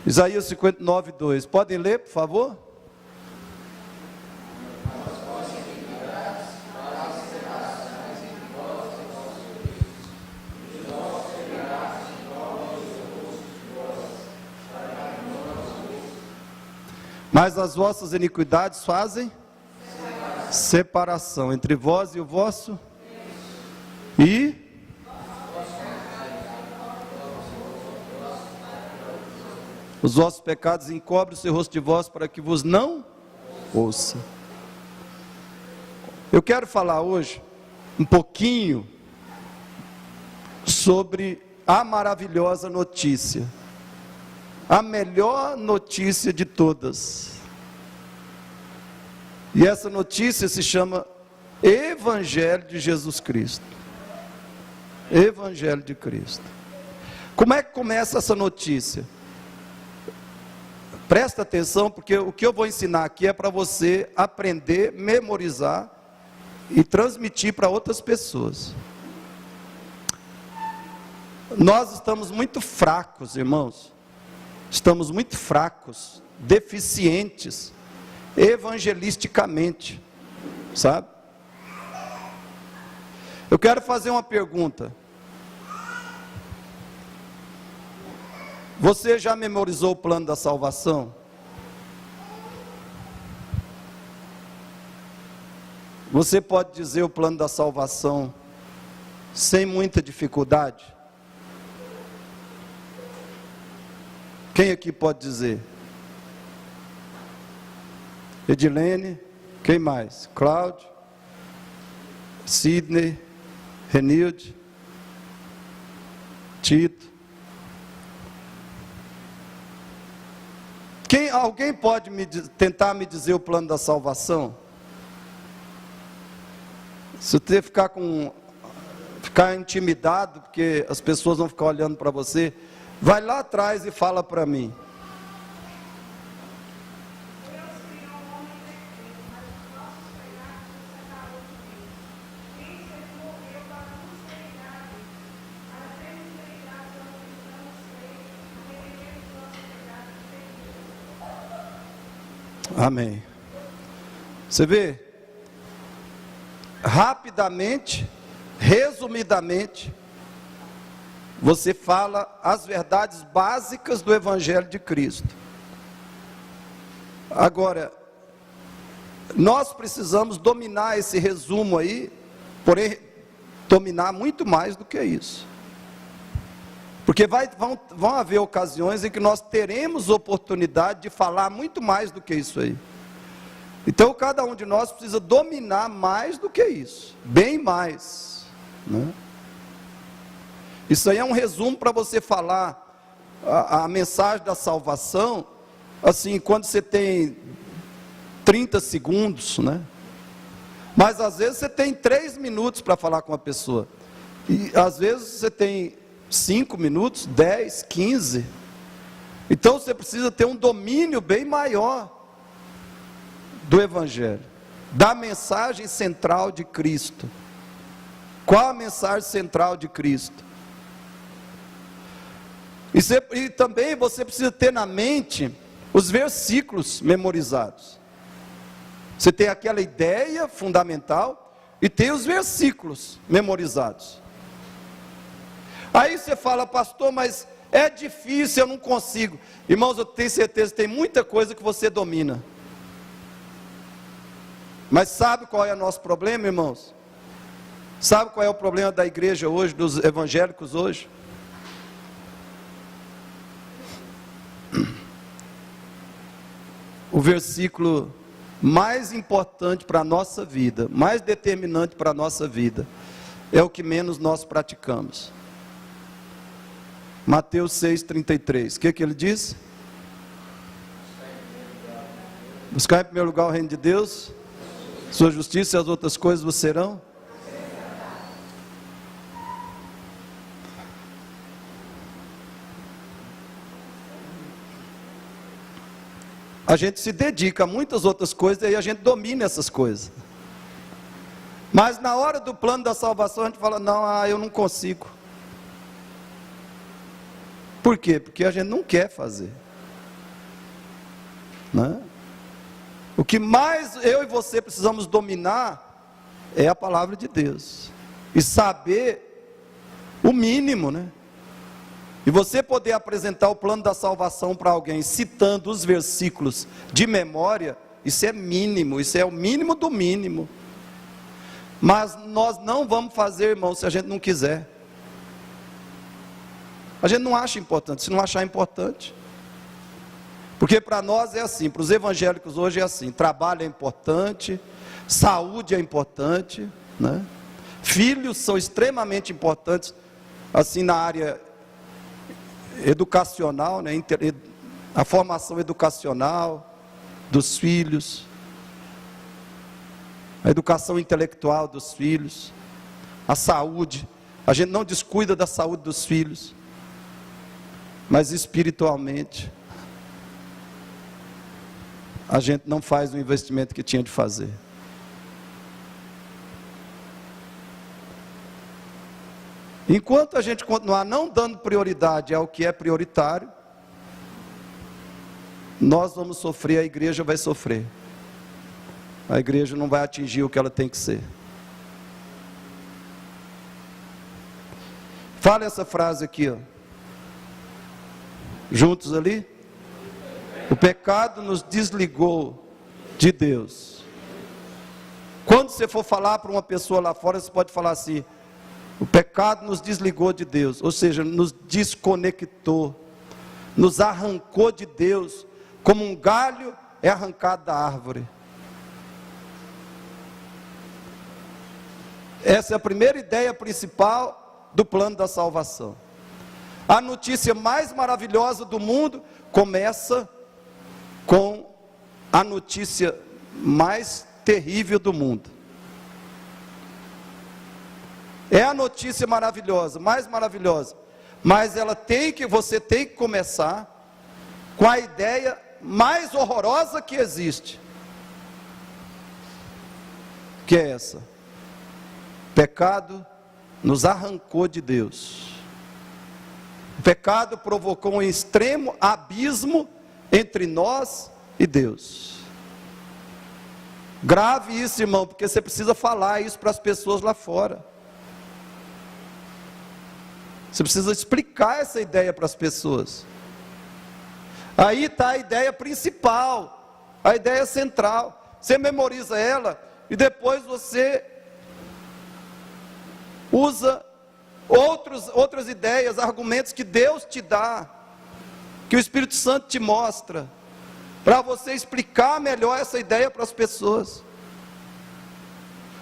Isaías 59, 2. Podem ler, por favor? Mas as vossas iniquidades fazem separação entre vós e o vosso e os vossos pecados encobrem o seu rosto de vós para que vos não ouça. Eu quero falar hoje um pouquinho sobre a maravilhosa notícia, a melhor notícia de todas. E essa notícia se chama Evangelho de Jesus Cristo. Evangelho de Cristo. Como é que começa essa notícia? Presta atenção, porque o que eu vou ensinar aqui é para você aprender, memorizar e transmitir para outras pessoas. Nós estamos muito fracos, irmãos. Estamos muito fracos, deficientes, evangelisticamente, sabe? Eu quero fazer uma pergunta. Você já memorizou o plano da salvação? Você pode dizer o plano da salvação sem muita dificuldade? Quem aqui pode dizer? Edilene, quem mais? Cláudio, Sidney, Renilde, Tito. Alguém pode tentar me dizer o plano da salvação? Se você ficar intimidado, porque as pessoas vão ficar olhando para você, vai lá atrás e fala para mim. Amém. Você vê? Rapidamente, resumidamente, você fala as verdades básicas do Evangelho de Cristo. Agora, nós precisamos dominar esse resumo aí, porém, dominar muito mais do que isso. Porque vão haver ocasiões em que nós teremos oportunidade de falar muito mais do que isso aí. Então, cada um de nós precisa dominar mais do que isso, bem mais, né? Isso aí é um resumo para você falar a mensagem da salvação, assim, quando você tem 30 segundos, né? Mas às vezes você tem 3 minutos para falar com a pessoa, e às vezes você tem 5 minutos, 10, 15, então você precisa ter um domínio bem maior do Evangelho, da mensagem central de Cristo. Qual a mensagem central de Cristo? E também você precisa ter na mente os versículos memorizados. Você tem aquela ideia fundamental e tem os versículos memorizados. Aí você fala, pastor, mas é difícil, eu não consigo. Irmãos, eu tenho certeza que tem muita coisa que você domina. Mas sabe qual é o nosso problema, irmãos? Sabe qual é o problema da igreja hoje, dos evangélicos hoje? O versículo mais importante para a nossa vida, mais determinante para a nossa vida, é o que menos nós praticamos. Mateus 6,33, o que ele diz? Buscar em primeiro lugar o reino de Deus, sua justiça e as outras coisas vos serão. A gente se dedica a muitas outras coisas e a gente domina essas coisas. Mas na hora do plano da salvação a gente fala, não, eu não consigo. Por quê? Porque a gente não quer fazer. né? O que mais eu e você precisamos dominar é a palavra de Deus. E saber o mínimo, né? E você poder apresentar o plano da salvação para alguém, citando os versículos de memória, isso é mínimo, isso é o mínimo do mínimo. Mas nós não vamos fazer, irmão, se a gente não quiser. A gente não acha importante, se não achar importante. Porque para nós é assim, para os evangélicos hoje é assim, trabalho é importante, saúde é importante, né? Filhos são extremamente importantes, assim na área educacional, né? A formação educacional dos filhos, a educação intelectual dos filhos, a saúde, a gente não descuida da saúde dos filhos, mas espiritualmente, a gente não faz o investimento que tinha de fazer. Enquanto a gente continuar não dando prioridade ao que é prioritário, nós vamos sofrer, a igreja vai sofrer. A igreja não vai atingir o que ela tem que ser. Fala essa frase aqui, ó. Juntos ali. O pecado nos desligou de Deus. Quando você for falar para uma pessoa lá fora, você pode falar assim: o pecado nos desligou de Deus, ou seja, nos desconectou, nos arrancou de Deus, como um galho é arrancado da árvore. Essa é a primeira ideia principal do plano da salvação. A notícia mais maravilhosa do mundo começa com a notícia mais terrível do mundo. É a notícia maravilhosa, mais maravilhosa, mas você tem que começar com a ideia mais horrorosa que existe, que é essa: o pecado nos arrancou de Deus. O pecado provocou um extremo abismo entre nós e Deus. Grave isso, irmão, porque você precisa falar isso para as pessoas lá fora. Você precisa explicar essa ideia para as pessoas. Aí está a ideia principal, a ideia central. Você memoriza ela e depois você usa outras ideias, argumentos que Deus te dá, que o Espírito Santo te mostra, para você explicar melhor essa ideia para as pessoas.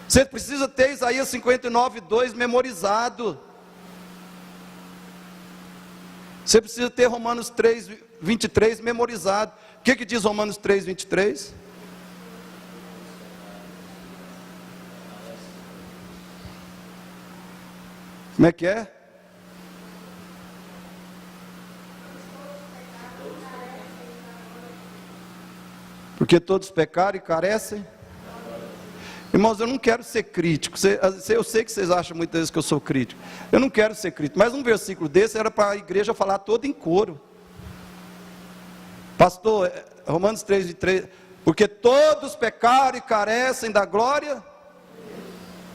Você precisa ter Isaías 59:2 memorizado. Você precisa ter Romanos 3:23 memorizado. O que diz Romanos 3:23? Como é que é? Porque todos pecaram e carecem. Irmãos, eu não quero ser crítico. Eu sei que vocês acham muitas vezes que eu sou crítico. Eu não quero ser crítico. Mas um versículo desse era para a igreja falar toda em coro. Pastor, Romanos 3:23. Porque todos pecaram e carecem da glória.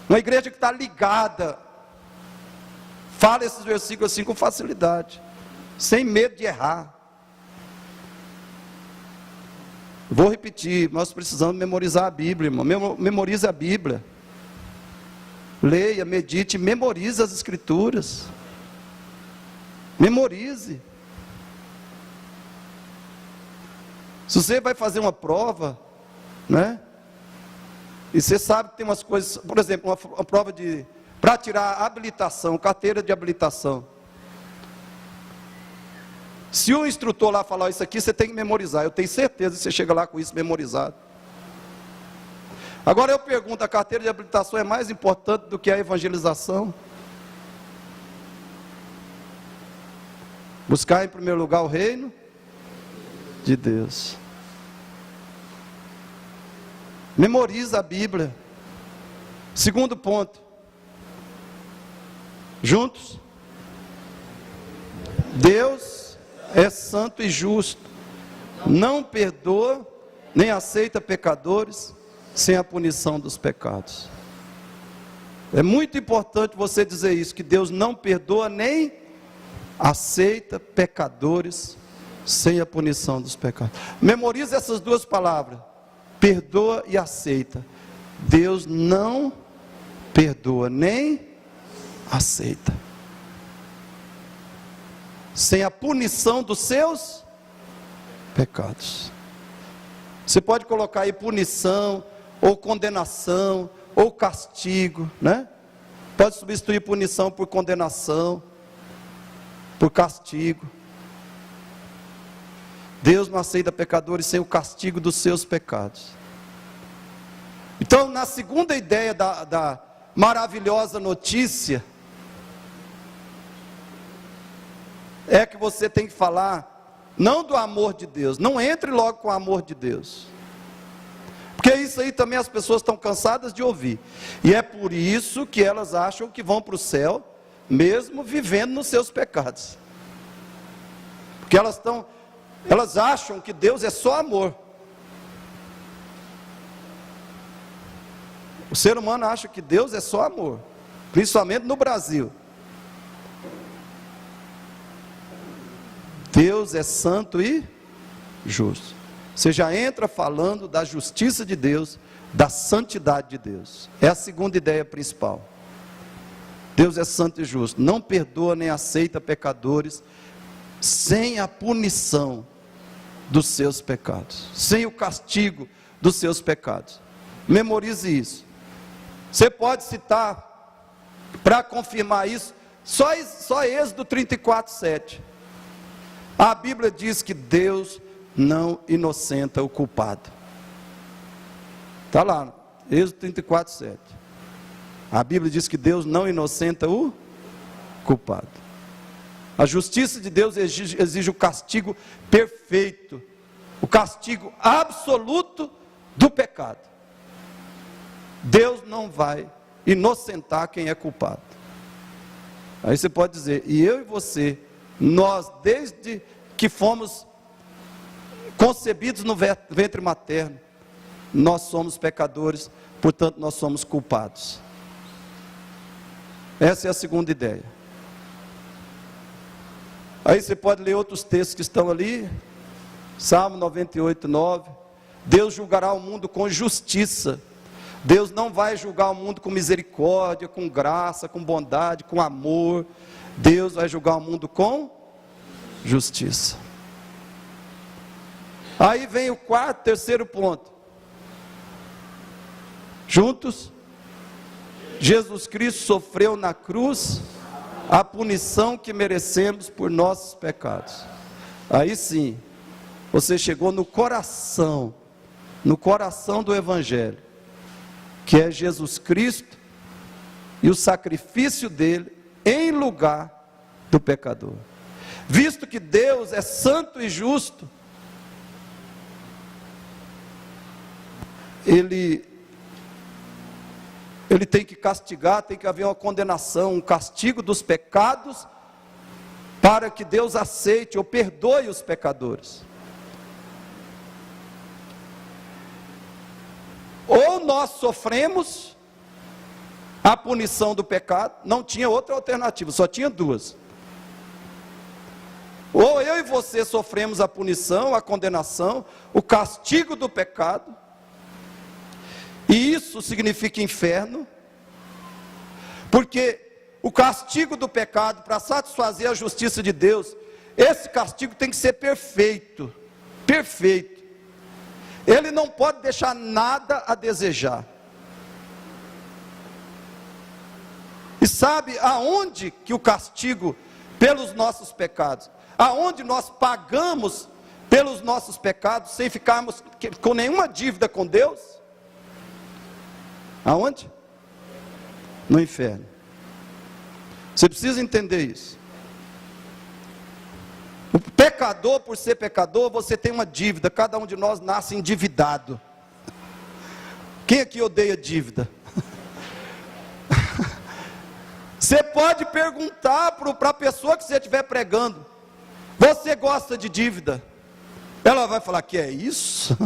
Uma igreja que está ligada. Fala esses versículos assim com facilidade, sem medo de errar. Vou repetir, nós precisamos memorizar a Bíblia, irmão. Memorize a Bíblia. Leia, medite, memorize as Escrituras. Memorize. Se você vai fazer uma prova, né? E você sabe que tem umas coisas, por exemplo, uma prova para tirar a habilitação, carteira de habilitação. Se o instrutor lá falar isso aqui, você tem que memorizar. Eu tenho certeza que você chega lá com isso memorizado. Agora eu pergunto, a carteira de habilitação é mais importante do que a evangelização? Buscar em primeiro lugar o reino de Deus. Memoriza a Bíblia. Segundo ponto. Juntos. Deus é santo e justo. não perdoa, nem aceita pecadores, sem a punição dos pecados. É muito importante você dizer isso, que Deus não perdoa nem aceita pecadores, sem a punição dos pecados. Memorize essas duas palavras, perdoa e aceita. Deus não perdoa, nem aceita, sem a punição dos seus pecados. Você pode colocar aí punição, ou condenação, ou castigo, né? Pode substituir punição por condenação, por castigo. Deus não aceita pecadores sem o castigo dos seus pecados. Então, na segunda ideia da maravilhosa notícia, é que você tem que falar não do amor de Deus. Não entre logo com o amor de Deus, porque isso aí também as pessoas estão cansadas de ouvir, e é por isso que elas acham que vão para o céu, mesmo vivendo nos seus pecados, porque elas acham que Deus é só amor. O ser humano acha que Deus é só amor, principalmente no Brasil. Deus é santo e justo. Você já entra falando da justiça de Deus, da santidade de Deus. É a segunda ideia principal. Deus é santo e justo, não perdoa nem aceita pecadores, sem a punição dos seus pecados, sem o castigo dos seus pecados. Memorize isso. Você pode citar, para confirmar isso, só Êxodo 34:7. A Bíblia diz que Deus não inocenta o culpado. Está lá, Êxodo 34:7. A Bíblia diz que Deus não inocenta o culpado. A justiça de Deus exige o castigo perfeito, o castigo absoluto do pecado. Deus não vai inocentar quem é culpado. Aí você pode dizer, e eu e você, nós desde que fomos concebidos no ventre materno, nós somos pecadores, portanto nós somos culpados. Essa é a segunda ideia. Aí você pode ler outros textos que estão ali, Salmo 98:9, Deus julgará o mundo com justiça. Deus não vai julgar o mundo com misericórdia, com graça, com bondade, com amor. Deus vai julgar o mundo com justiça. Aí vem o terceiro ponto. Juntos, Jesus Cristo sofreu na cruz a punição que merecemos por nossos pecados. Aí sim, você chegou no coração do Evangelho, que é Jesus Cristo e o sacrifício dele em lugar do pecador. Visto que Deus é santo e justo, Ele tem que castigar, tem que haver uma condenação, um castigo dos pecados, para que Deus aceite ou perdoe os pecadores. Ou nós sofremos a punição do pecado, não tinha outra alternativa, só tinha duas. Ou eu e você sofremos a punição, a condenação, o castigo do pecado, e isso significa inferno, porque o castigo do pecado, para satisfazer a justiça de Deus, esse castigo tem que ser perfeito, perfeito. Ele não pode deixar nada a desejar. E sabe aonde que o castigo pelos nossos pecados, aonde nós pagamos pelos nossos pecados, sem ficarmos com nenhuma dívida com Deus? Aonde? No inferno. Você precisa entender isso. O pecador, por ser pecador, você tem uma dívida. Cada um de nós nasce endividado. Quem aqui odeia dívida? Você pode perguntar para a pessoa que você estiver pregando: você gosta de dívida? Ela vai falar que é isso?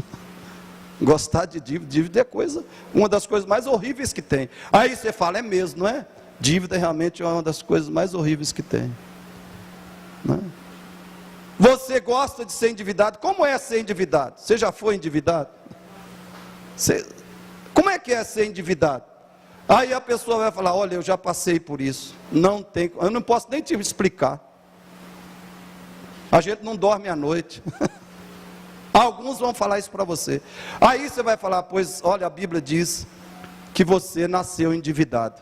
Gostar de dívida, dívida é coisa, uma das coisas mais horríveis que tem. Aí você fala, é mesmo, não é? Dívida realmente é uma das coisas mais horríveis que tem. Não é? Você gosta de ser endividado? Como é ser endividado? Você já foi endividado? Como é que é ser endividado? Aí a pessoa vai falar, olha, eu já passei por isso. Eu não posso nem te explicar. A gente não dorme à noite. Alguns vão falar isso para você. Aí você vai falar, pois olha, a Bíblia diz que você nasceu endividado.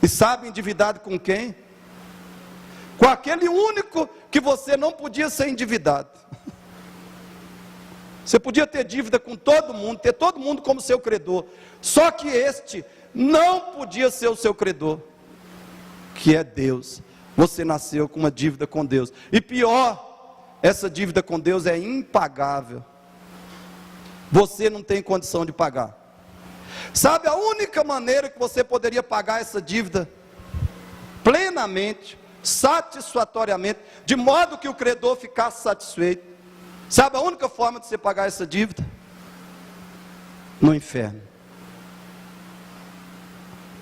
E sabe endividado com quem? Com aquele único que você não podia ser endividado. Você podia ter dívida com todo mundo, ter todo mundo como seu credor. Só que este não podia ser o seu credor, que é Deus. Você nasceu com uma dívida com Deus. E pior, essa dívida com Deus é impagável. Você não tem condição de pagar. Sabe a única maneira que você poderia pagar essa dívida? Plenamente, satisfatoriamente, de modo que o credor ficasse satisfeito. Sabe a única forma de você pagar essa dívida? No inferno.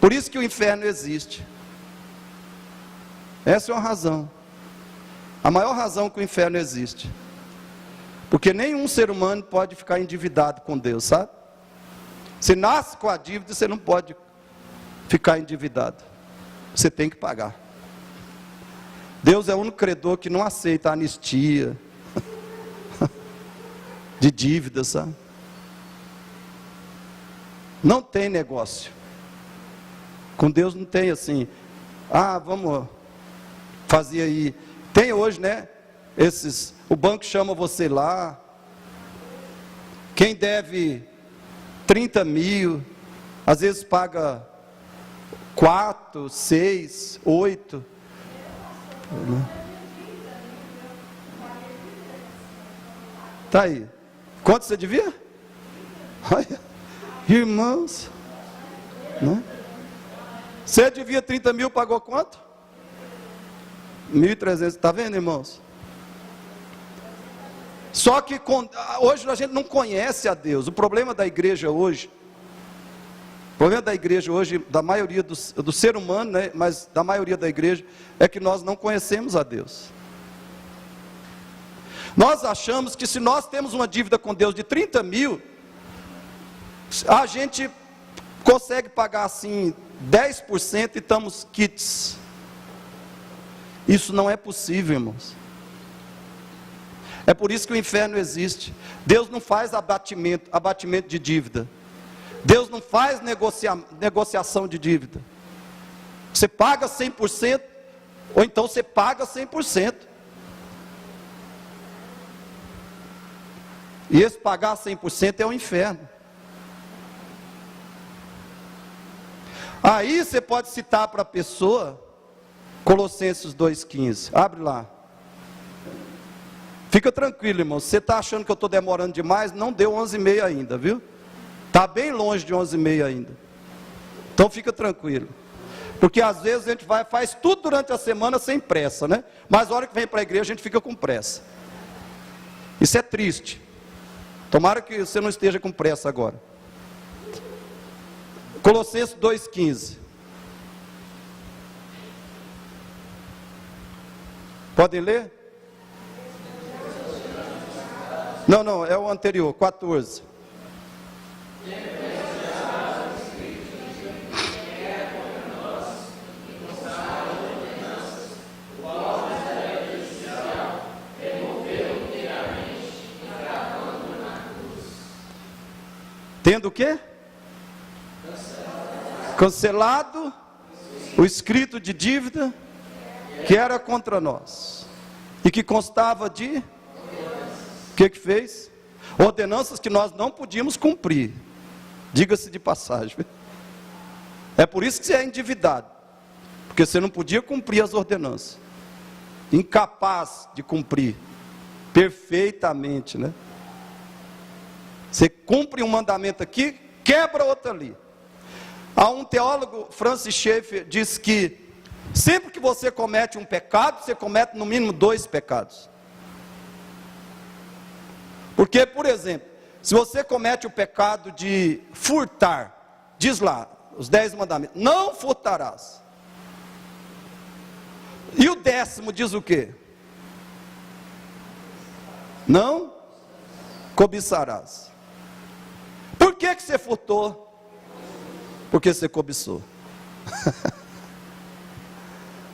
Por isso que o inferno existe. Essa é uma razão. A maior razão que o inferno existe. Porque nenhum ser humano pode ficar endividado com Deus, sabe? Você nasce com a dívida, você não pode ficar endividado. Você tem que pagar. Deus é o único credor que não aceita anistia de dívida, sabe? Não tem negócio. Com Deus não tem assim, vamos fazer aí. Tem hoje, né? O banco chama você lá. Quem deve 30 mil, às vezes paga 4, 6, 8. Tá aí. Quanto você devia? Olha, irmãos, né? Você devia 30 mil, pagou quanto? 1.300, está vendo, irmãos? Só que hoje a gente não conhece a Deus. O problema da igreja hoje, da maioria do ser humano, né, mas da maioria da igreja, é que nós não conhecemos a Deus. Nós achamos que se nós temos uma dívida com Deus de 30 mil, a gente consegue pagar assim 10% e estamos quites. Isso não é possível, irmãos. É por isso que o inferno existe. Deus não faz abatimento de dívida. Deus não faz negociação de dívida. Você paga 100%, ou então você paga 100%. E esse pagar 100% é o inferno. Aí você pode citar para a pessoa Colossenses 2,15. Abre lá. Fica tranquilo, irmão. Se você está achando que eu estou demorando demais, não deu 11h30 ainda, viu? Está bem longe de 11h30 ainda. Então fica tranquilo. Porque às vezes a gente faz tudo durante a semana sem pressa, né? Mas a hora que vem para a igreja a gente fica com pressa. Isso é triste. Tomara que você não esteja com pressa agora. Colossenses 2,15. Podem ler? Não, é o anterior, 14. Tendo o quê? Cancelado o escrito de dívida que era contra nós e que constava de o que fez? Ordenanças que nós não podíamos cumprir. Diga-se de passagem. É por isso que você é endividado, porque você não podia cumprir as ordenanças, incapaz de cumprir perfeitamente, né? Você cumpre um mandamento aqui, quebra outro ali. Há um teólogo, Francis Schaeffer, diz que sempre que você comete um pecado, você comete no mínimo 2 pecados. Porque, por exemplo, se você comete o pecado de furtar, diz lá, os 10 mandamentos, não furtarás. E o 10º diz o quê? Não cobiçarás. Por que você furtou? Porque você cobiçou.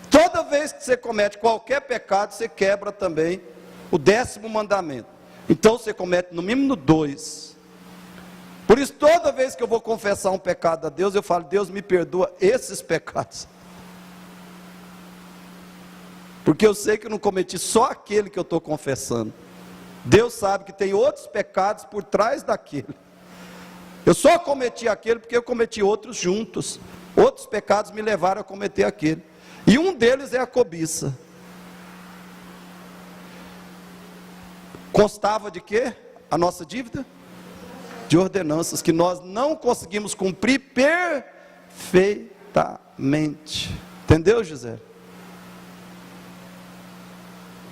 Toda vez que você comete qualquer pecado, você quebra também o 10º mandamento. Então você comete no mínimo 2. Por isso, toda vez que eu vou confessar um pecado a Deus, eu falo: Deus, me perdoa esses pecados. Porque eu sei que eu não cometi só aquele que eu estou confessando. Deus sabe que tem outros pecados por trás daquele. Eu só cometi aquele porque eu cometi outros juntos. Outros pecados me levaram a cometer aquele. E um deles é a cobiça. Constava de quê? A nossa dívida? De ordenanças que nós não conseguimos cumprir perfeitamente. Entendeu, José?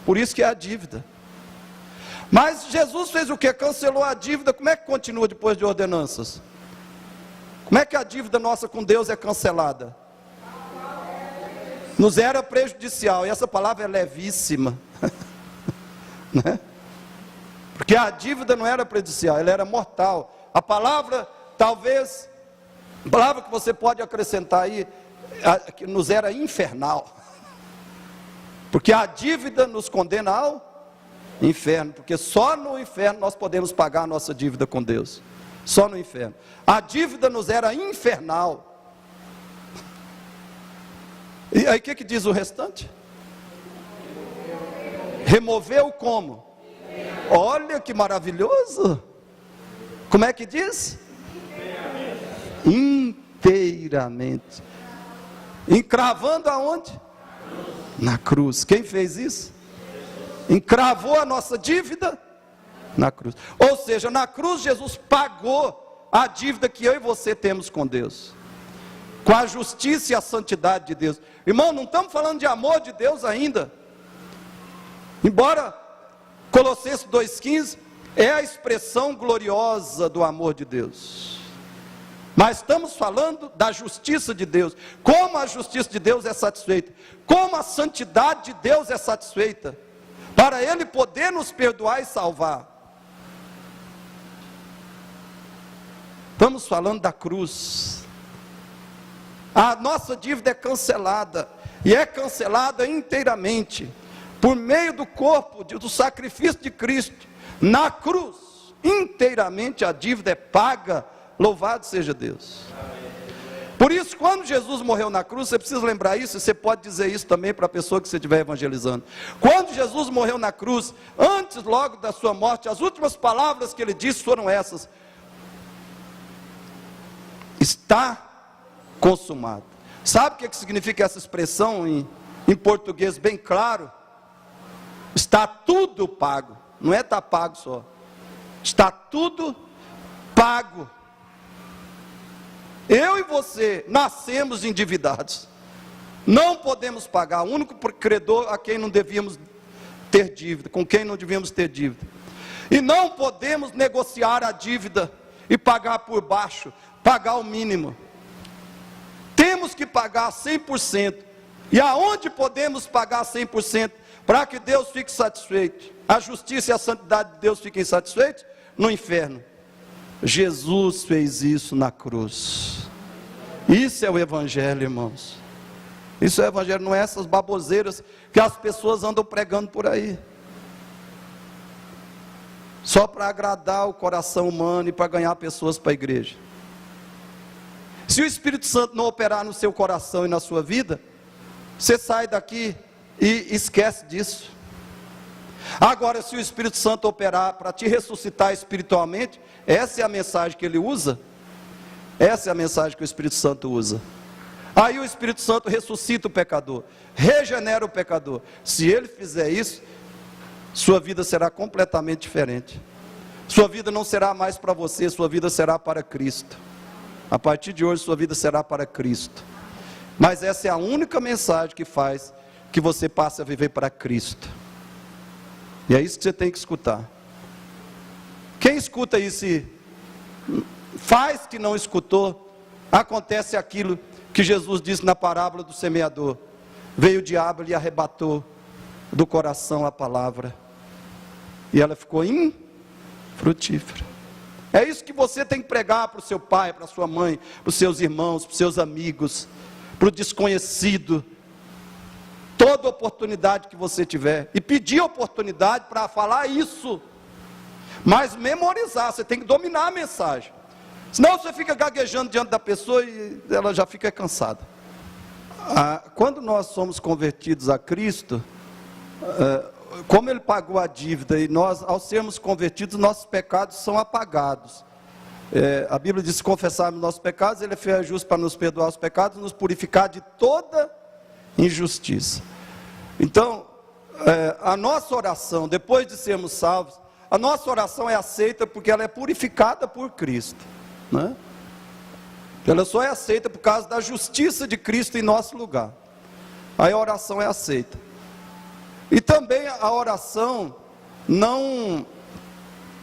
Por isso que é a dívida. Mas Jesus fez o que? Cancelou a dívida. Como é que continua depois de ordenanças? Como é que a dívida nossa com Deus é cancelada? Nos era prejudicial. E essa palavra é levíssima. Né? Porque a dívida não era prejudicial, ela era mortal. A palavra, talvez, a palavra que você pode acrescentar aí, que nos era infernal. Porque a dívida nos condena ao inferno. Porque só no inferno nós podemos pagar a nossa dívida com Deus. Só no inferno. A dívida nos era infernal. E aí o que diz o restante? Removeu como? Olha que maravilhoso. Como é que diz? Inteiramente. Encravando aonde? Na cruz. Quem fez isso? Encravou a nossa dívida na cruz. Ou seja, na cruz Jesus pagou a dívida que eu e você temos com Deus, com a justiça e a santidade de Deus. Irmão, não estamos falando de amor de Deus ainda. Embora Colossenses 2,15 é a expressão gloriosa do amor de Deus. Mas estamos falando da justiça de Deus. Como a justiça de Deus é satisfeita. Como a santidade de Deus é satisfeita. Para Ele poder nos perdoar e salvar. Estamos falando da cruz. A nossa dívida é cancelada. E é cancelada inteiramente. Por meio do corpo, do sacrifício de Cristo. Na cruz. Inteiramente a dívida é paga. Louvado seja Deus. Por isso, quando Jesus morreu na cruz, você precisa lembrar isso, e você pode dizer isso também para a pessoa que você estiver evangelizando. Quando Jesus morreu na cruz, antes logo da sua morte, as últimas palavras que ele disse foram essas: está consumado. Sabe o que significa essa expressão em português bem claro? Está tudo pago. Não é está pago só. Está tudo pago. Eu e você nascemos endividados. Não podemos pagar. O único credor a quem não devíamos ter dívida, com quem não devíamos ter dívida. E não podemos negociar a dívida e pagar por baixo, pagar o mínimo. Temos que pagar 100%. E aonde podemos pagar 100% para que Deus fique satisfeito? A justiça e a santidade de Deus fiquem satisfeitos? No inferno. Jesus fez isso na cruz. Isso é o evangelho, irmãos. Isso é o evangelho, não é essas baboseiras que as pessoas andam pregando por aí. Só para agradar o coração humano e para ganhar pessoas para a igreja. Se o Espírito Santo não operar no seu coração e na sua vida, você sai daqui e esquece disso. Agora, se o Espírito Santo operar para te ressuscitar espiritualmente, essa é a mensagem que ele usa. Essa é a mensagem que o Espírito Santo usa. Aí o Espírito Santo ressuscita o pecador, regenera o pecador. Se ele fizer isso, sua vida será completamente diferente. Sua vida não será mais para você, sua vida será para Cristo. A partir de hoje, sua vida será para Cristo. Mas essa é a única mensagem que faz que você passe a viver para Cristo. E é isso que você tem que escutar. Quem escuta isso e faz que não escutou, acontece aquilo que Jesus disse na parábola do semeador: veio o diabo e lhe arrebatou do coração a palavra, e ela ficou infrutífera. É isso que você tem que pregar para o seu pai, para a sua mãe, para os seus irmãos, para os seus amigos, para o desconhecido. Toda oportunidade que você tiver, e pedir oportunidade para falar isso, mas memorizar, você tem que dominar a mensagem, senão você fica gaguejando diante da pessoa e ela já fica cansada. Quando nós somos convertidos a Cristo, como Ele pagou a dívida, e nós, ao sermos convertidos, nossos pecados são apagados. A Bíblia diz: se confessarmos nossos pecados, Ele é fiel e justo para nos perdoar os pecados, nos purificar de toda injustiça. Então, a nossa oração, depois de sermos salvos, a nossa oração é aceita porque ela é purificada por Cristo, né? Ela só é aceita por causa da justiça de Cristo em nosso lugar. Aí a oração é aceita. E também a oração não,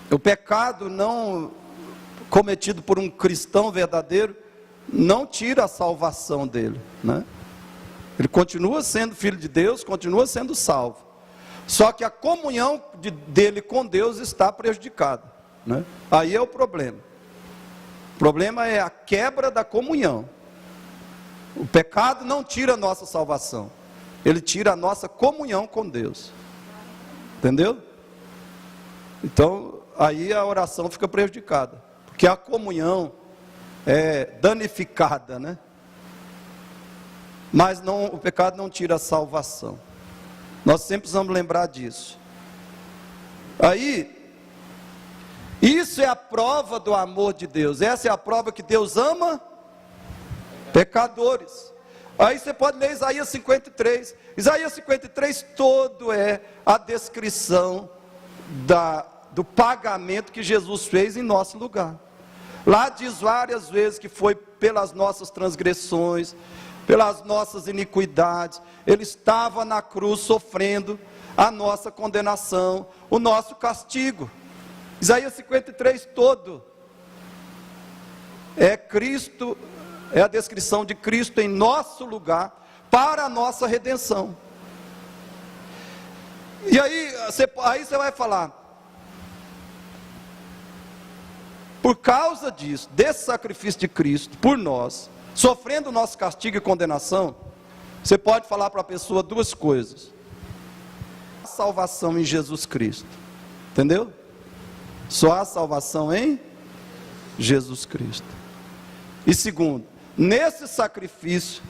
o pecado não cometido por um cristão verdadeiro, não tira a salvação dele, né? Ele continua sendo filho de Deus, continua sendo salvo. Só que a comunhão dele com Deus está prejudicada, né? Aí é o problema. O problema é a quebra da comunhão. O pecado não tira a nossa salvação, ele tira a nossa comunhão com Deus. Entendeu? Então, aí a oração fica prejudicada, porque a comunhão é danificada, né? Mas não, o pecado não tira a salvação. Nós sempre precisamos lembrar disso. Aí, isso é a prova do amor de Deus. Essa é a prova que Deus ama pecadores. Aí você pode ler Isaías 53. Isaías 53 todo é a descrição do pagamento que Jesus fez em nosso lugar. Lá diz várias vezes que foi pelas nossas transgressões, pelas nossas iniquidades. Ele estava na cruz sofrendo a nossa condenação, o nosso castigo. Isaías 53 todo é Cristo, é a descrição de Cristo em nosso lugar, para a nossa redenção. E aí você vai falar: por causa disso, desse sacrifício de Cristo por nós, sofrendo o nosso castigo e condenação, você pode falar para a pessoa duas coisas: a salvação em Jesus Cristo, entendeu? Só há salvação em Jesus Cristo. E segundo, nesse sacrifício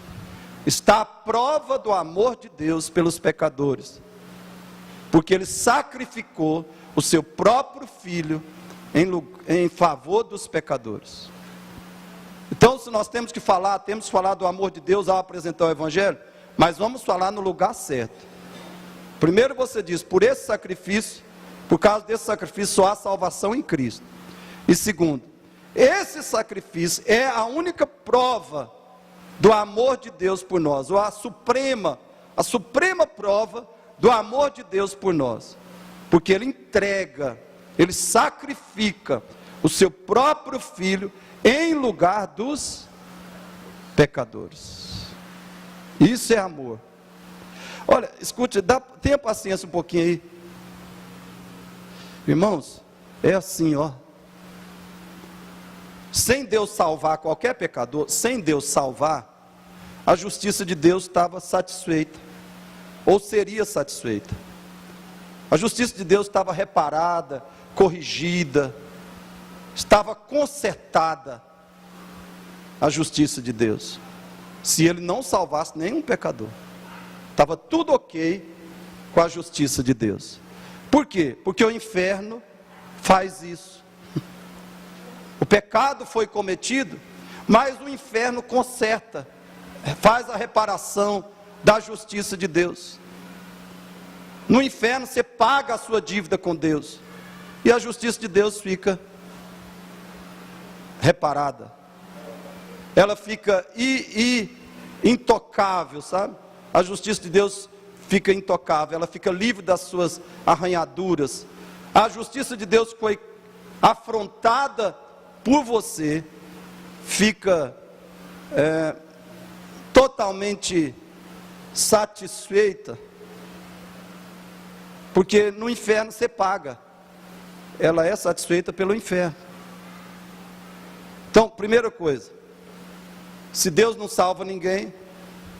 está a prova do amor de Deus pelos pecadores, porque Ele sacrificou o seu próprio Filho em favor dos pecadores. Então, se nós temos que falar do amor de Deus ao apresentar o Evangelho, mas vamos falar no lugar certo. Primeiro você diz: por esse sacrifício, por causa desse sacrifício só há salvação em Cristo. E segundo, esse sacrifício é a única prova do amor de Deus por nós, ou a suprema prova do amor de Deus por nós, porque Ele entrega, Ele sacrifica o seu próprio Filho em lugar dos pecadores. Isso é amor. Olha, escute, tenha paciência um pouquinho aí. Irmãos, é assim, ó. Sem Deus salvar qualquer pecador, sem Deus salvar, a justiça de Deus estava satisfeita, ou seria satisfeita. A justiça de Deus estava reparada, corrigida, estava consertada a justiça de Deus, se Ele não salvasse nenhum pecador. Estava tudo ok com a justiça de Deus. Por quê? Porque o inferno faz isso. O pecado foi cometido, mas o inferno conserta, faz a reparação da justiça de Deus. No inferno você paga a sua dívida com Deus, e a justiça de Deus fica reparada. Ela fica intocável, sabe? A justiça de Deus fica intocável, ela fica livre das suas arranhaduras. A justiça de Deus foi afrontada por você, fica totalmente satisfeita, porque no inferno você paga, ela é satisfeita pelo inferno. Então, primeira coisa, se Deus não salva ninguém,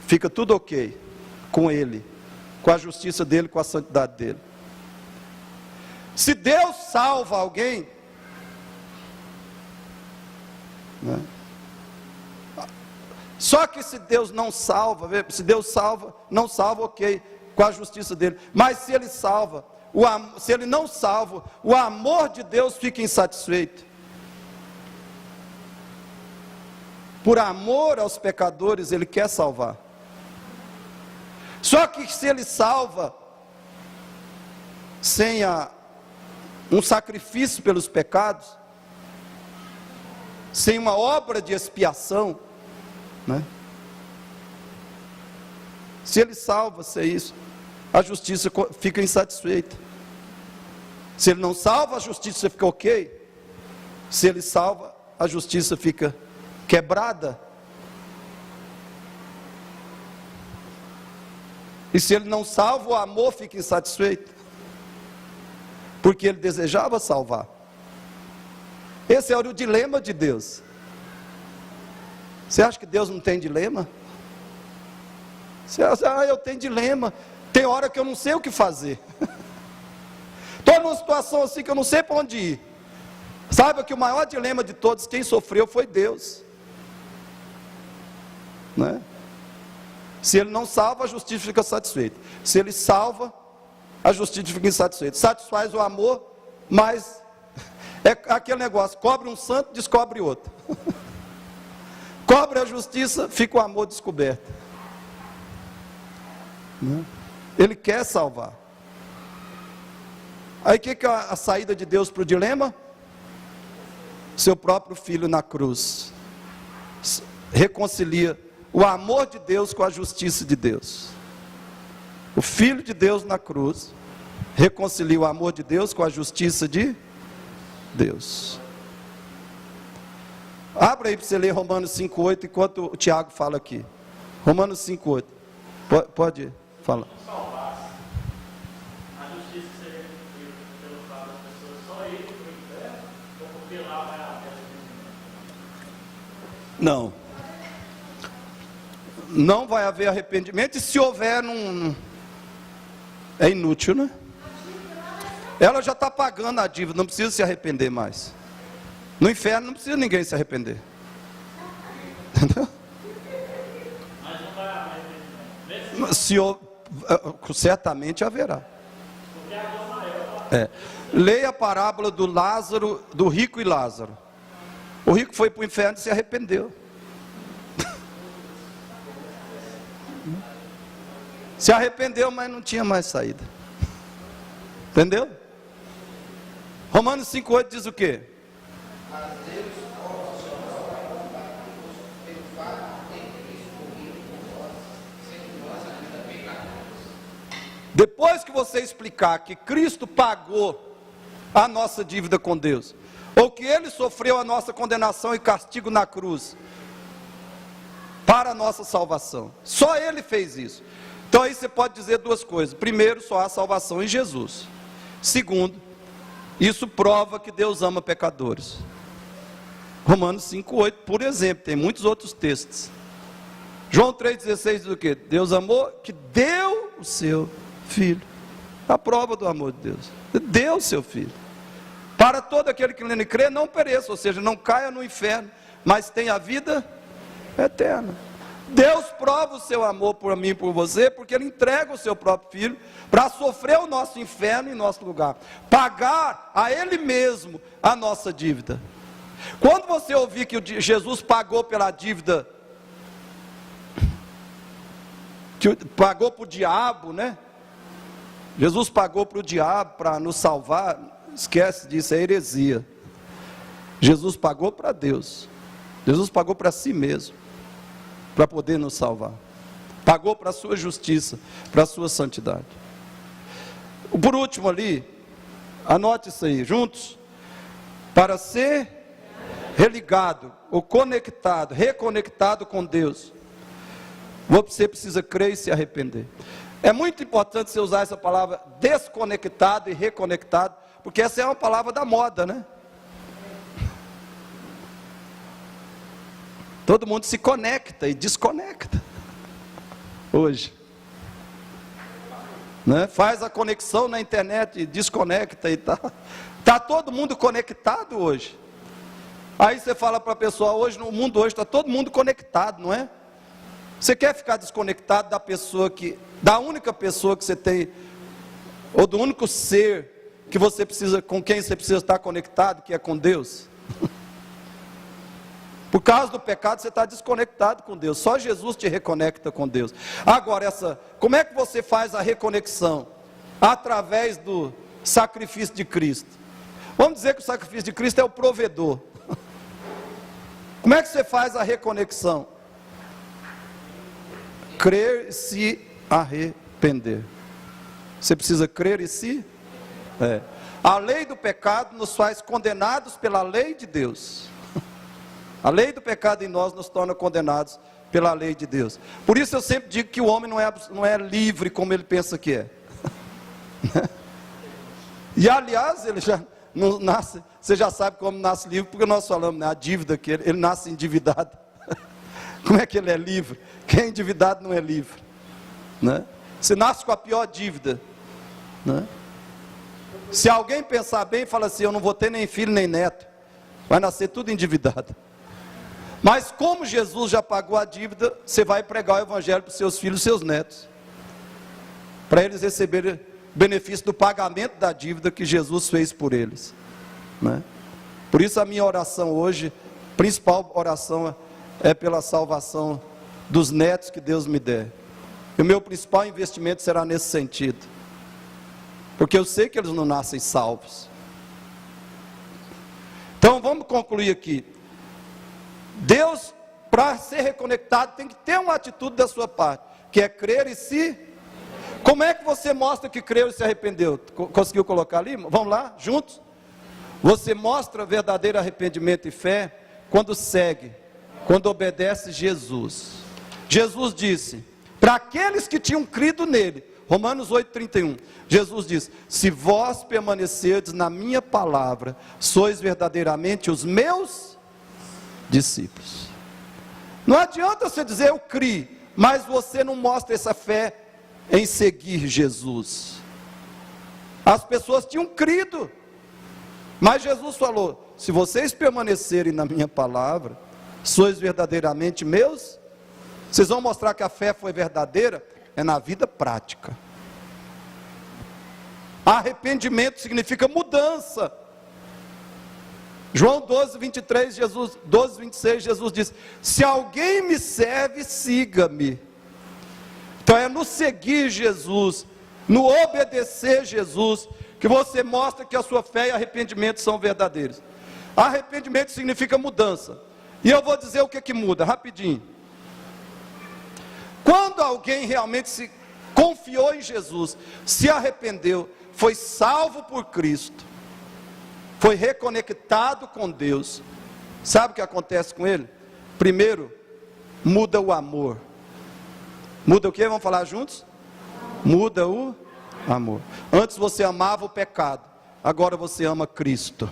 fica tudo ok com Ele, com a justiça dEle, com a santidade dEle. Se Deus salva alguém, né? Só que se Deus não salva, se Deus salva, não salva, ok, com a justiça dEle. Mas se Ele salva, se Ele não salva, o amor de Deus fica insatisfeito. Por amor aos pecadores, Ele quer salvar. Só que se Ele salva sem um sacrifício pelos pecados, sem uma obra de expiação, né? Se Ele salva, se é isso, a justiça fica insatisfeita. Se Ele não salva, a justiça fica ok. Se Ele salva, a justiça fica quebrada. E se Ele não salva, o amor fica insatisfeito, porque Ele desejava salvar. Esse era o dilema de Deus. Você acha que Deus não tem dilema? Você acha, eu tenho dilema, tem hora que eu não sei o que fazer, estou numa situação assim que eu não sei para onde ir. Saiba que o maior dilema de todos, quem sofreu foi Deus, né? Se Ele não salva, a justiça fica satisfeita. Se Ele salva, a justiça fica insatisfeita. Satisfaz o amor, mas é aquele negócio, cobre um santo, descobre outro. Cobre a justiça, fica o amor descoberto. Ele quer salvar. Aí o que é a saída de Deus para o dilema? Seu próprio Filho na cruz. Reconcilia o amor de Deus com a justiça de Deus. O Filho de Deus na cruz reconcilia o amor de Deus com a justiça de Deus. Abra aí para você ler Romanos 5,8, enquanto o Tiago fala aqui. Romanos 5,8. Pode falar. A justiça seria cumprida pelo fato das pessoas só irem para o inferno, ou porque lá vai haver? Não. Não vai haver arrependimento, e se houver, é inútil, né? Ela já está pagando a dívida, não precisa se arrepender mais. No inferno não precisa ninguém se arrepender. Entendeu? Mas não vai haver arrependimento. Certamente haverá. Porque a dor maior. Leia a parábola do Lázaro, do rico e Lázaro. O rico foi para o inferno e se arrependeu. Se arrependeu, mas não tinha mais saída. Entendeu? Romanos 5,8 diz o quê? Depois que você explicar que Cristo pagou a nossa dívida com Deus, ou que Ele sofreu a nossa condenação e castigo na cruz, para a nossa salvação, só Ele fez isso. Então aí você pode dizer duas coisas. Primeiro, só há salvação em Jesus. Segundo, isso prova que Deus ama pecadores. Romanos 5,8, por exemplo, tem muitos outros textos. João 3,16 diz o quê? Deus amou, que deu o seu Filho. A prova do amor de Deus. Deu o seu Filho. Para todo aquele que nele crê, não pereça, ou seja, não caia no inferno, mas tenha a vida eterna. Deus prova o seu amor por mim e por você, porque Ele entrega o seu próprio Filho para sofrer o nosso inferno em nosso lugar, pagar a Ele mesmo a nossa dívida. Quando você ouvir que Jesus pagou pela dívida, que pagou para o diabo, né? Jesus pagou para o diabo para nos salvar, esquece disso, é heresia. Jesus pagou para Deus, Jesus pagou para si mesmo, para poder nos salvar. Pagou para a sua justiça, para a sua santidade. Por último ali, anote isso aí, juntos. para ser religado, ou conectado, reconectado com Deus, você precisa crer e se arrepender. É muito importante você usar essa palavra desconectado e reconectado, porque essa é uma palavra da moda, né? Todo mundo se conecta e desconecta hoje, né? Faz a conexão na internet e desconecta e tal. Está todo mundo conectado hoje. Aí você fala para a pessoa, hoje no mundo hoje está todo mundo conectado, não é? Você quer ficar desconectado da pessoa da única pessoa que você tem, ou do único ser que você precisa, com quem você precisa estar conectado, que é com Deus? Por causa do pecado você está desconectado com Deus. Só Jesus te reconecta com Deus. Agora, como é que você faz a reconexão? Através do sacrifício de Cristo. Vamos dizer que o sacrifício de Cristo é o provedor. Como é que você faz a reconexão? Crer e se arrepender. Você precisa crer e se... A lei do pecado nos faz condenados pela lei de Deus. A lei do pecado em nós nos torna condenados pela lei de Deus. Por isso eu sempre digo que o homem não é livre como ele pensa que é. E aliás, ele já não nasce, você já sabe como nasce livre, porque nós falamos, né, a dívida que ele nasce endividado. Como é que ele é livre? Quem é endividado não é livre, né? Você nasce com a pior dívida, né? Se alguém pensar bem, fala assim, eu não vou ter nem filho nem neto, vai nascer tudo endividado. Mas como Jesus já pagou a dívida, você vai pregar o evangelho para os seus filhos e seus netos, para eles receberem benefício do pagamento da dívida que Jesus fez por eles, né? Por isso a minha oração hoje, principal oração, é pela salvação dos netos que Deus me der. E o meu principal investimento será nesse sentido, porque eu sei que eles não nascem salvos. Então vamos concluir aqui. Deus, para ser reconectado, tem que ter uma atitude da sua parte, que é crer e se... Como é que você mostra que creu e se arrependeu? Conseguiu colocar ali? Vamos lá, juntos? Você mostra verdadeiro arrependimento e fé quando segue, quando obedece Jesus. Jesus disse, para aqueles que tinham crido nele, Romanos 8,31, Jesus disse, se vós permanecerdes na minha palavra, sois verdadeiramente os meus discípulos. Não adianta você dizer eu criei, mas você não mostra essa fé em seguir Jesus. As pessoas tinham crido, mas Jesus falou, se vocês permanecerem na minha palavra, sois verdadeiramente meus. Vocês vão mostrar que a fé foi verdadeira, é na vida prática. Arrependimento significa mudança. João 12:23, 12:26, Jesus diz, se alguém me serve, siga-me. Então é no seguir Jesus, no obedecer Jesus, que você mostra que a sua fé e arrependimento são verdadeiros. Arrependimento significa mudança. E eu vou dizer o que muda, rapidinho. Quando alguém realmente se confiou em Jesus, se arrependeu, foi salvo por Cristo, foi reconectado com Deus, sabe o que acontece com ele? Primeiro, muda o amor. Muda o que? Vamos falar juntos? Muda o amor. Antes você amava o pecado, agora você ama Cristo.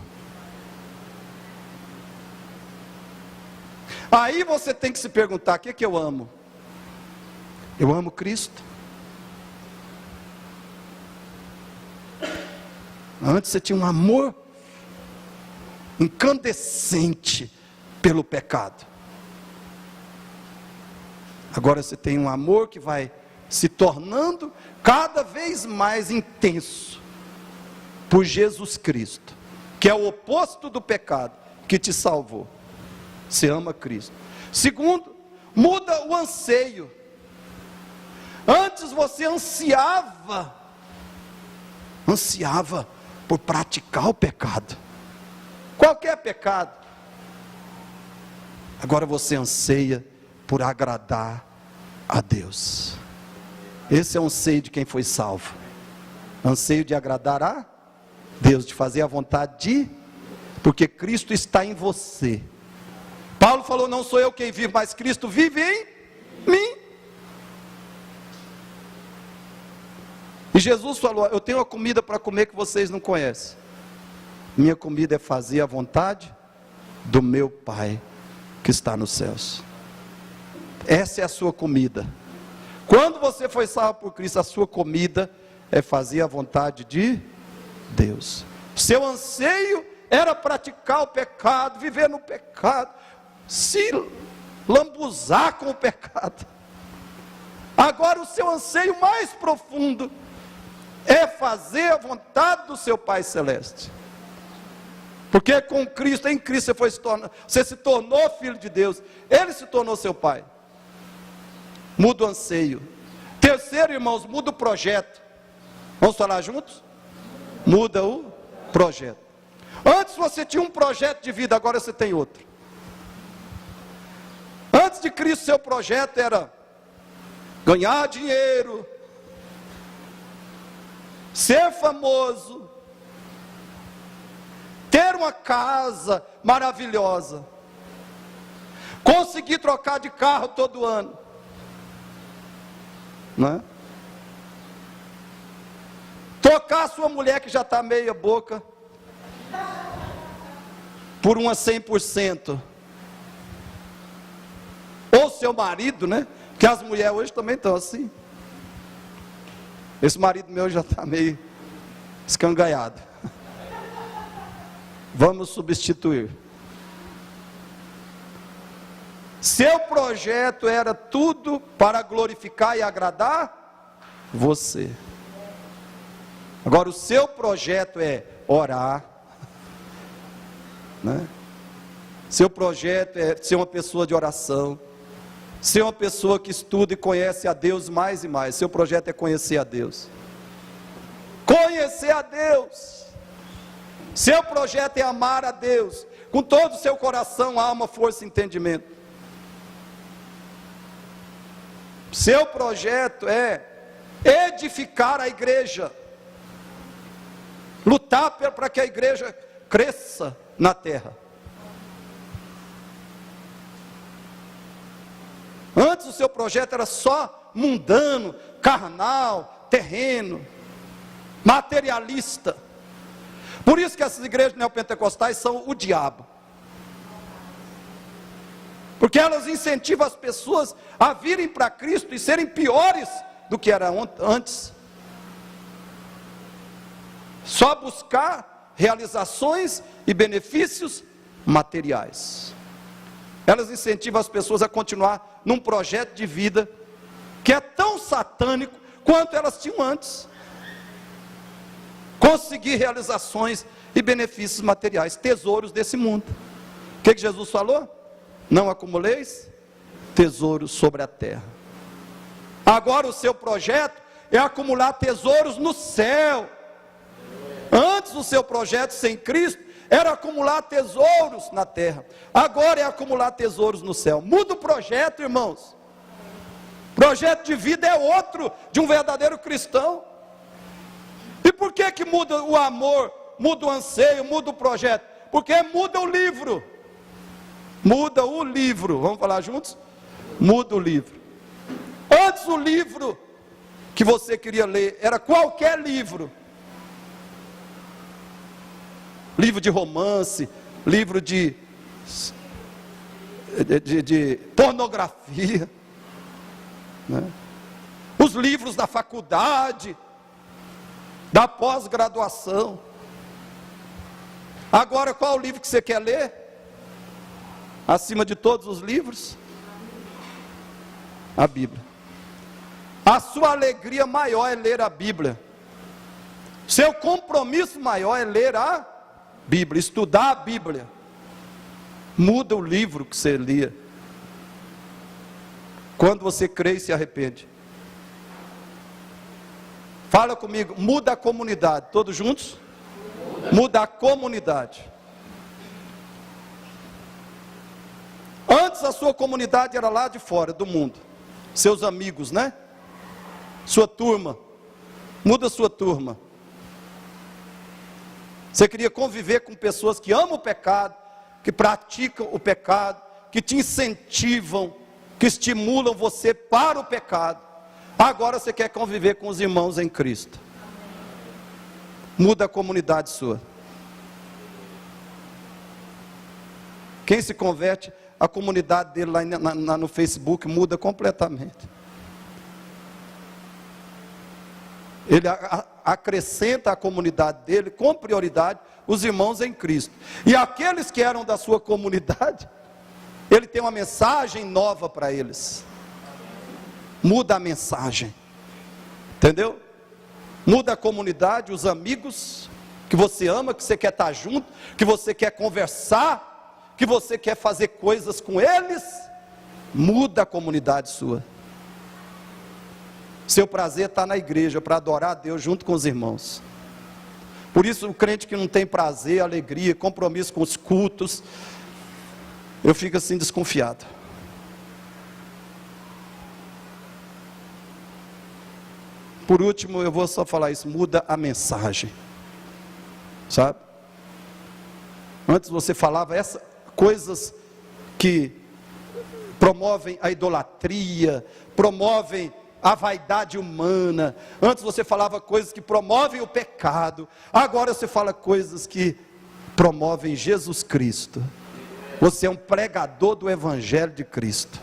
Aí você tem que se perguntar, o que eu amo? Eu amo Cristo. Antes você tinha um amor incandescente pelo pecado. Agora você tem um amor que vai se tornando cada vez mais intenso por Jesus Cristo, que é o oposto do pecado que te salvou. Você ama Cristo. Segundo, muda o anseio. Antes você ansiava por praticar o pecado, qualquer pecado. Agora você anseia por agradar a Deus. Esse é o anseio de quem foi salvo. Anseio de agradar a Deus, de fazer a vontade de Porque Cristo está em você. Paulo falou, não sou eu quem vive, mas Cristo vive em mim. E Jesus falou, eu tenho uma comida para comer que vocês não conhecem. Minha comida é fazer a vontade do meu Pai que está nos céus. Essa é a sua comida. Quando você foi salvo por Cristo, a sua comida é fazer a vontade de Deus. Seu anseio era praticar o pecado, viver no pecado, se lambuzar com o pecado. Agora o seu anseio mais profundo é fazer a vontade do seu Pai Celeste. Porque com Cristo, em Cristo você se tornou filho de Deus, Ele se tornou seu Pai. Muda o anseio. Terceiro, irmãos, muda o projeto. Vamos falar juntos? Muda o projeto. Antes você tinha um projeto de vida, agora você tem outro. Antes de Cristo, seu projeto era ganhar dinheiro, ser famoso, ter uma casa maravilhosa, conseguir trocar de carro todo ano, não é? Trocar a sua mulher que já está meia boca por uma 100%, ou seu marido, né? Que as mulheres hoje também estão assim. Esse marido meu já está meio escangalhado. Vamos substituir. Seu projeto era tudo para glorificar e agradar você. Agora o seu projeto é orar, né? Seu projeto é ser uma pessoa de oração, ser uma pessoa que estuda e conhece a Deus mais e mais. Seu projeto é conhecer a Deus. Conhecer a Deus. Seu projeto é amar a Deus com todo o seu coração, alma, força e entendimento. Seu projeto é edificar a igreja, lutar para que a igreja cresça na terra. Antes o seu projeto era só mundano, carnal, terreno, materialista. Por isso que essas igrejas neopentecostais são o diabo. Porque elas incentivam as pessoas a virem para Cristo e serem piores do que eram antes. Só buscar realizações e benefícios materiais. Elas incentivam as pessoas a continuar num projeto de vida que é tão satânico quanto elas tinham antes. Conseguir realizações e benefícios materiais, tesouros desse mundo. O que Jesus falou? Não acumuleis tesouros sobre a terra. Agora o seu projeto é acumular tesouros no céu. Antes o seu projeto sem Cristo era acumular tesouros na terra. Agora é acumular tesouros no céu. Muda o projeto, irmãos. Projeto de vida é outro de um verdadeiro cristão. E por que muda o amor, muda o anseio, muda o projeto? Porque muda o livro. Muda o livro. Vamos falar juntos? Muda o livro. Antes o livro que você queria ler era qualquer livro. Livro de romance, livro de pornografia, né? Os livros da faculdade, da pós-graduação. Agora qual o livro que você quer ler? Acima de todos os livros? A Bíblia. A sua alegria maior é ler a Bíblia. Seu compromisso maior é ler a Bíblia, estudar a Bíblia. Muda o livro que você lia. Quando você crê e se arrepende. Fala comigo, muda a comunidade. Todos juntos? Muda a comunidade. Antes a sua comunidade era lá de fora do mundo. Seus amigos, né? Sua turma. Muda a sua turma. Você queria conviver com pessoas que amam o pecado, que praticam o pecado, que te incentivam, que estimulam você para o pecado. Agora você quer conviver com os irmãos em Cristo. Muda a comunidade sua. Quem se converte, a comunidade dele lá no Facebook muda completamente. Ele acrescenta à comunidade dele, com prioridade, os irmãos em Cristo. E aqueles que eram da sua comunidade, ele tem uma mensagem nova para eles. Muda a mensagem. Entendeu? Muda a comunidade, os amigos que você ama, que você quer estar junto, que você quer conversar, que você quer fazer coisas com eles. Muda a comunidade sua. Seu prazer está na igreja, para adorar a Deus junto com os irmãos. Por isso o crente que não tem prazer, alegria, compromisso com os cultos, eu fico assim desconfiado. Por último, eu vou só falar isso, muda a mensagem. Sabe? Antes você falava essas coisas que promovem a idolatria, promovem a vaidade humana. Antes você falava coisas que promovem o pecado. Agora você fala coisas que promovem Jesus Cristo. Você é um pregador do Evangelho de Cristo,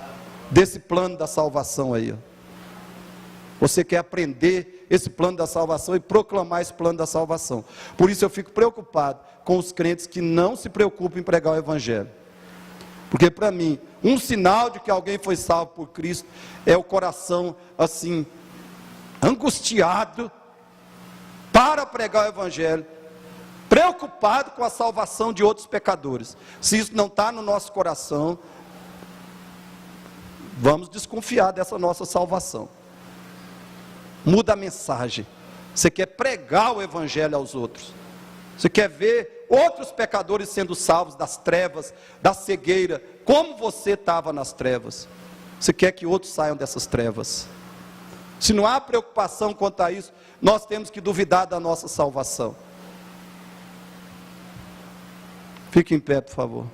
desse plano da salvação aí, ó. Você quer aprender esse plano da salvação e proclamar esse plano da salvação. Por isso eu fico preocupado com os crentes que não se preocupam em pregar o Evangelho. Porque para mim, um sinal de que alguém foi salvo por Cristo é o coração assim, angustiado para pregar o Evangelho, preocupado com a salvação de outros pecadores. Se isso não está no nosso coração, vamos desconfiar dessa nossa salvação. Muda a mensagem. Você quer pregar o Evangelho aos outros. Você quer ver outros pecadores sendo salvos das trevas, da cegueira, como você estava nas trevas. Você quer que outros saiam dessas trevas. Se não há preocupação quanto a isso, nós temos que duvidar da nossa salvação. Fique em pé, por favor.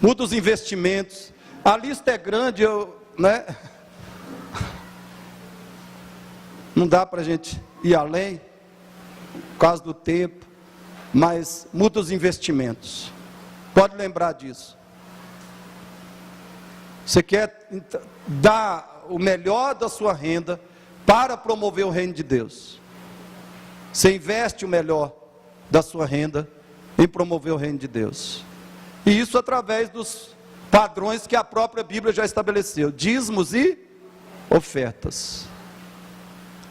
Muda os investimentos. A lista é grande, né? Não dá para a gente ir além, por causa do tempo, mas muda os investimentos. Pode lembrar disso. Você quer dar o melhor da sua renda para promover o reino de Deus. Você investe o melhor da sua renda em promover o reino de Deus. E isso através dos padrões que a própria Bíblia já estabeleceu: dízimos e ofertas.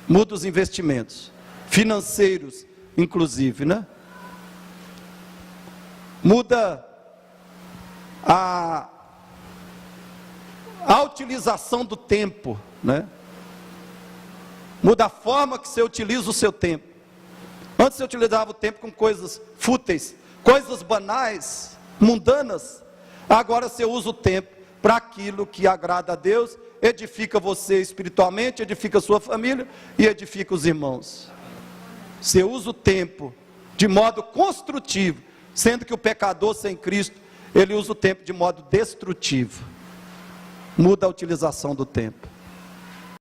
Muda os investimentos financeiros, inclusive, né? Muda a utilização do tempo, né? Muda a forma que você utiliza o seu tempo. Antes você utilizava o tempo com coisas fúteis, coisas banais, mundanas. Agora você usa o tempo para aquilo que agrada a Deus, edifica você espiritualmente, edifica a sua família e edifica os irmãos. Você usa o tempo de modo construtivo, sendo que o pecador sem Cristo, ele usa o tempo de modo destrutivo. Muda a utilização do tempo.